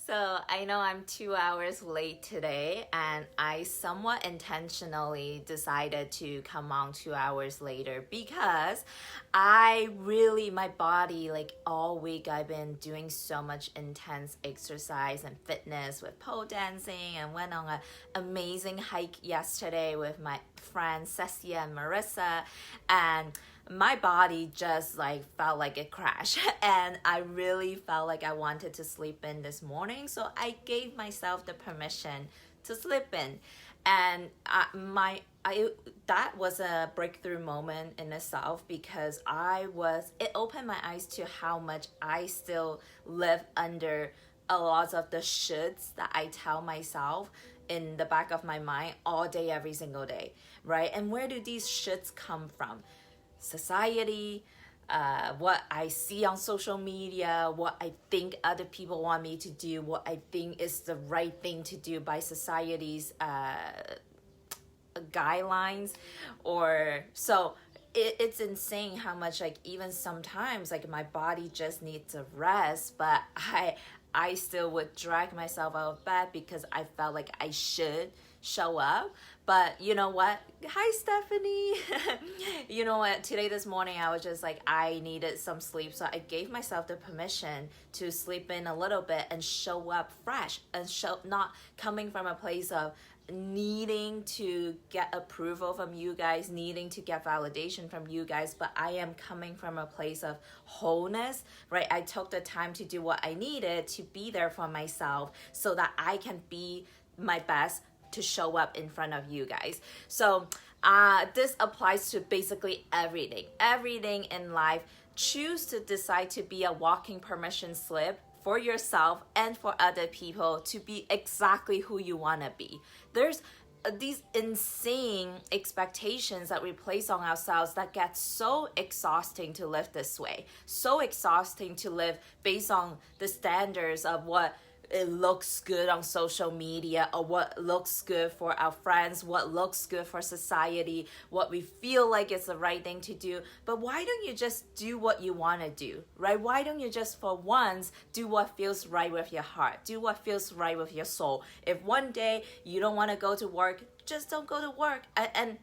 So I know I'm 2 hours late today, and I somewhat intentionally decided to come on 2 hours later because my body, like all week, I've been doing so much intense exercise and fitness with pole dancing and went on an amazing hike yesterday with my friends Cecia and Marissa. And my body just like felt like it crashed and I really felt like I wanted to sleep in this morning, so I gave myself the permission to sleep in. And that was a breakthrough moment in itself because it opened my eyes to how much I still live under a lot of the shoulds that I tell myself in the back of my mind all day every single day, right? And where do these shoulds come from? Society, what I see on social media, what I think other people want me to do, what I think is the right thing to do by society's guidelines. Or so it's insane how much, like, even sometimes like my body just needs a rest, but I still would drag myself out of bed because I felt like I should show up. But you know what? Hi, Stephanie. You know what? This morning, I was just like, I needed some sleep. So I gave myself the permission to sleep in a little bit and show up fresh and not coming from a place of needing to get approval from you guys, needing to get validation from you guys, but I am coming from a place of wholeness, right? I took the time to do what I needed to be there for myself so that I can be my best to show up in front of you guys. So this applies to basically everything in life. Choose to decide to be a walking permission slip for yourself and for other people to be exactly who you want to be. There's these insane expectations that we place on ourselves that get so exhausting to live this way, so exhausting to live based on the standards of what it looks good on social media, or what looks good for our friends, what looks good for society, what we feel like is the right thing to do. But why don't you just do what you want to do, right? Why don't you just for once do what feels right with your heart, do what feels right with your soul? If one day you don't want to go to work, just don't go to work. And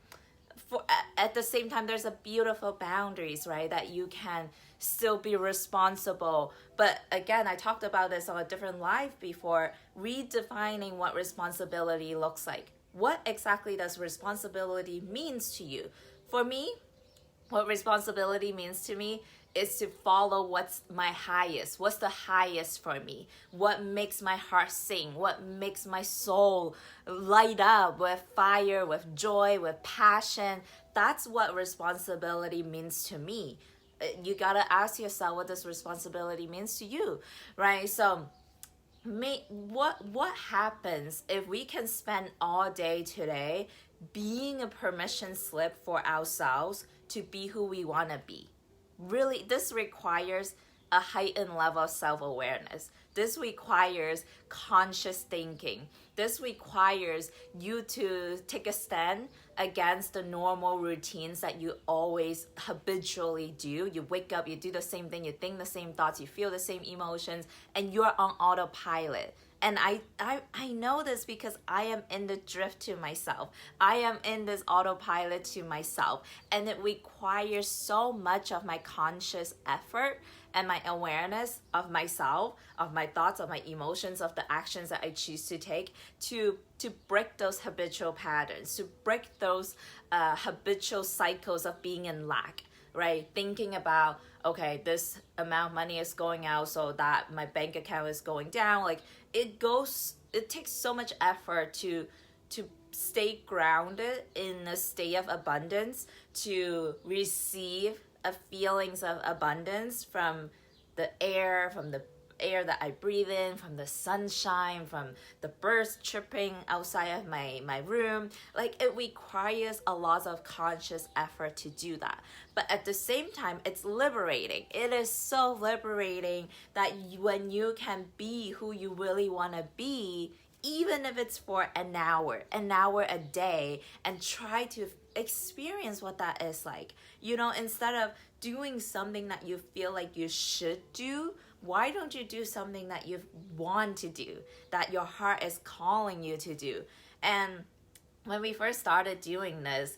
at the same time, there's a beautiful boundaries, right? That you can still be responsible. But again, I talked about this on a different live before, redefining what responsibility looks like. What exactly does responsibility means to you? For me, what responsibility means to me is to follow what's my highest. What's the highest for me? What makes my heart sing? What makes my soul light up with fire, with joy, with passion? That's what responsibility means to me. You gotta ask yourself, what does responsibility means to you, right? So what happens if we can spend all day today being a permission slip for ourselves to be who we want to be? Really, this requires a heightened level of self-awareness. This requires conscious thinking. This requires you to take a stand against the normal routines that you always habitually do. You wake up, you do the same thing, you think the same thoughts, you feel the same emotions, and you're on autopilot. And I know this because I am in the drift to myself. I am in this autopilot to myself. And it requires so much of my conscious effort and my awareness of myself, of my thoughts, of my emotions, of the actions that I choose to take to break those habitual patterns, to break those habitual cycles of being in lack, right? Thinking about, okay, this amount of money is going out so that my bank account is going down. Like it takes so much effort to stay grounded in a state of abundance, to receive a feelings of abundance from the air that I breathe in, from the sunshine, from the birds chirping outside of my room. Like it requires a lot of conscious effort to do that. But at the same time, it's liberating. It is so liberating that when you can be who you really want to be, even if it's for an hour a day, and try to experience what that is like. You know, instead of doing something that you feel like you should do, Why don't you do something that you want to do, that your heart is calling you to do? And when we first started doing this,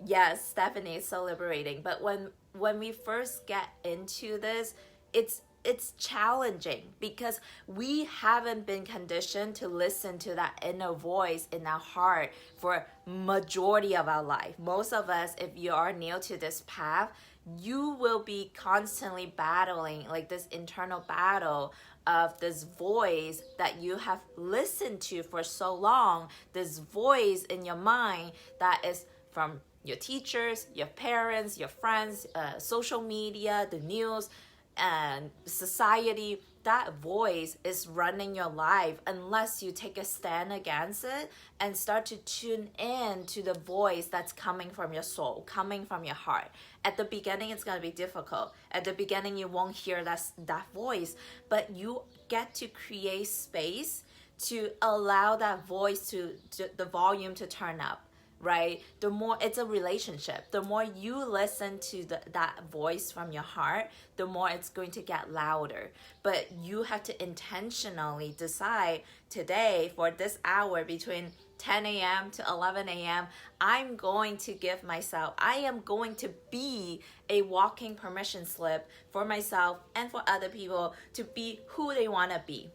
yes, Stephanie, it's so liberating. But when we first get into this, it's challenging because we haven't been conditioned to listen to that inner voice in our heart for majority of our life. Most of us, if you are new to this path, you will be constantly battling like this internal battle of this voice that you have listened to for so long, this voice in your mind that is from your teachers, your parents, your friends, social media, the news, and society. That voice is running your life unless you take a stand against it and start to tune in to the voice that's coming from your soul, coming from your heart. At the beginning, it's going to be difficult. At the beginning, you won't hear that voice, but you get to create space to allow that voice to the volume to turn up. Right? The more, it's a relationship. The more you listen to that voice from your heart, the more it's going to get louder. But you have to intentionally decide today, for this hour between 10 a.m. to 11 a.m., I'm going to give myself, I am going to be a walking permission slip for myself and for other people to be who they want to be.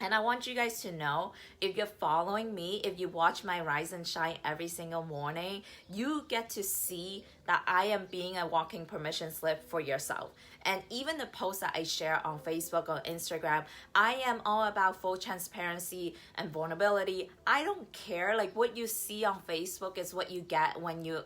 And I want you guys to know, if you're following me, if you watch my Rise and Shine every single morning, you get to see that I am being a walking permission slip for yourself. And even the posts that I share on Facebook or Instagram, I am all about full transparency and vulnerability. I don't care. Like, what you see on Facebook is what you get when you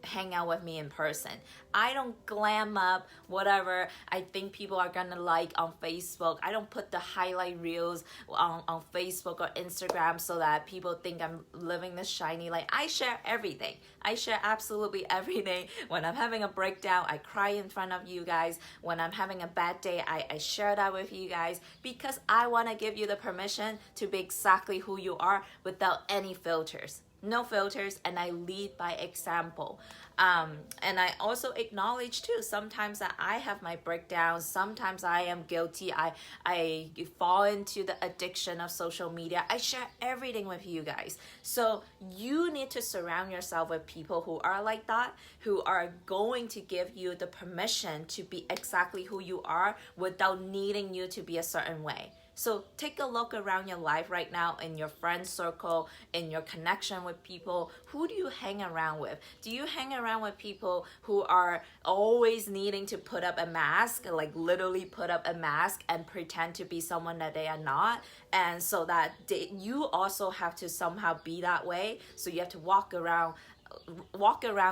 hang out with me in person. I don't glam up whatever I think people are gonna like on Facebook. I don't put the highlight reels on Facebook or Instagram so that people think I'm living this shiny life. I share everything. I share absolutely everything. When I'm having a breakdown, I cry in front of you guys. When I'm having a bad day, I share that with you guys because I want to give you the permission to be exactly who you are without any filters. No filters, and I lead by example. And I also acknowledge too, sometimes that I have my breakdowns, sometimes I am guilty, I fall into the addiction of social media. I share everything with you guys. So you need to surround yourself with people who are like that, who are going to give you the permission to be exactly who you are without needing you to be a certain way. So take a look around your life right now, in your friend circle, in your connection with people. Who do you hang around with? Do you hang around with people who are always needing to put up a mask, like literally put up a mask and pretend to be someone that they are not? And so that you also have to somehow be that way. So you have to walk around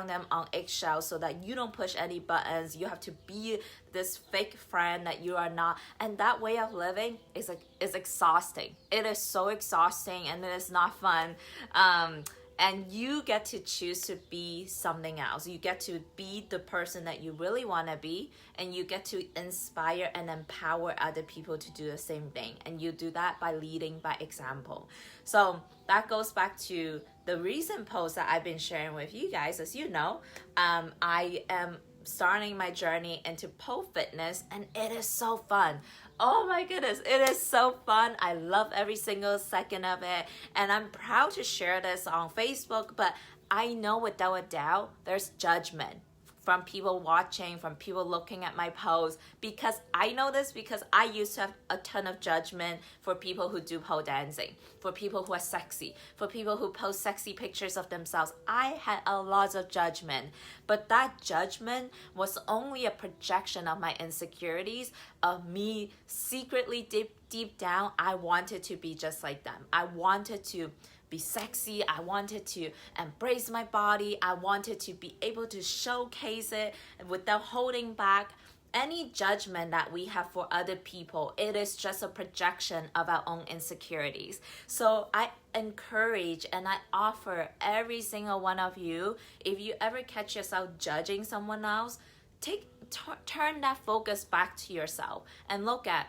them on eggshells so that you don't push any buttons. You have to be this fake friend that you are not, and that way of living is exhausting. It is so exhausting, and it is not fun. And you get to choose to be something else. You get to be the person that you really want to be, and you get to inspire and empower other people to do the same thing. And you do that by leading by example. So that goes back to the recent post that I've been sharing with you guys. As you know, I am starting my journey into pole fitness, and it is so fun. Oh my goodness, it is so fun. I love every single second of it, and I'm proud to share this on Facebook, but I know without a doubt there's judgment from people watching, from people looking at my posts, because I know this because I used to have a ton of judgment for people who do pole dancing, for people who are sexy, for people who post sexy pictures of themselves. I had a lot of judgment, but that judgment was only a projection of my insecurities, of me secretly deep down, I wanted to be just like them. I wanted to be sexy. I wanted to embrace my body. I wanted to be able to showcase it without holding back. Any judgment that we have for other people, it is just a projection of our own insecurities. So I encourage and I offer every single one of you, if you ever catch yourself judging someone else, turn that focus back to yourself and look at,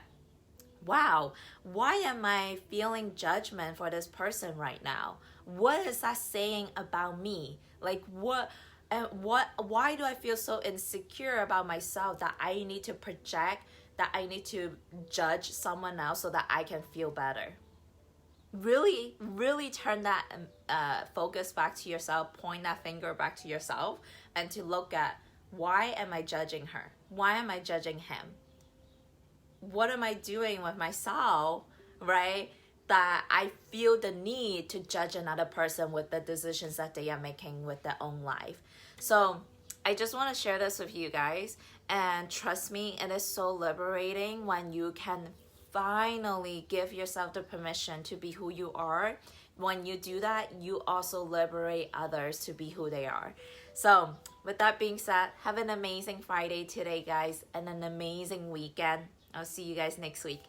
wow, why am I feeling judgment for this person right now? What is that saying about me? Like why do I feel so insecure about myself that I need to project that I need to judge someone else so that I can feel better. Really, really turn that focus back to yourself, point that finger back to yourself, and to look at, why am I judging her? Why am I judging him? What am I doing with myself, right? That I feel the need to judge another person with the decisions that they are making with their own life. So I just want to share this with you guys. And trust me, it is so liberating when you can finally give yourself the permission to be who you are. When you do that, you also liberate others to be who they are. So with that being said, have an amazing Friday today, guys, and an amazing weekend. I'll see you guys next week.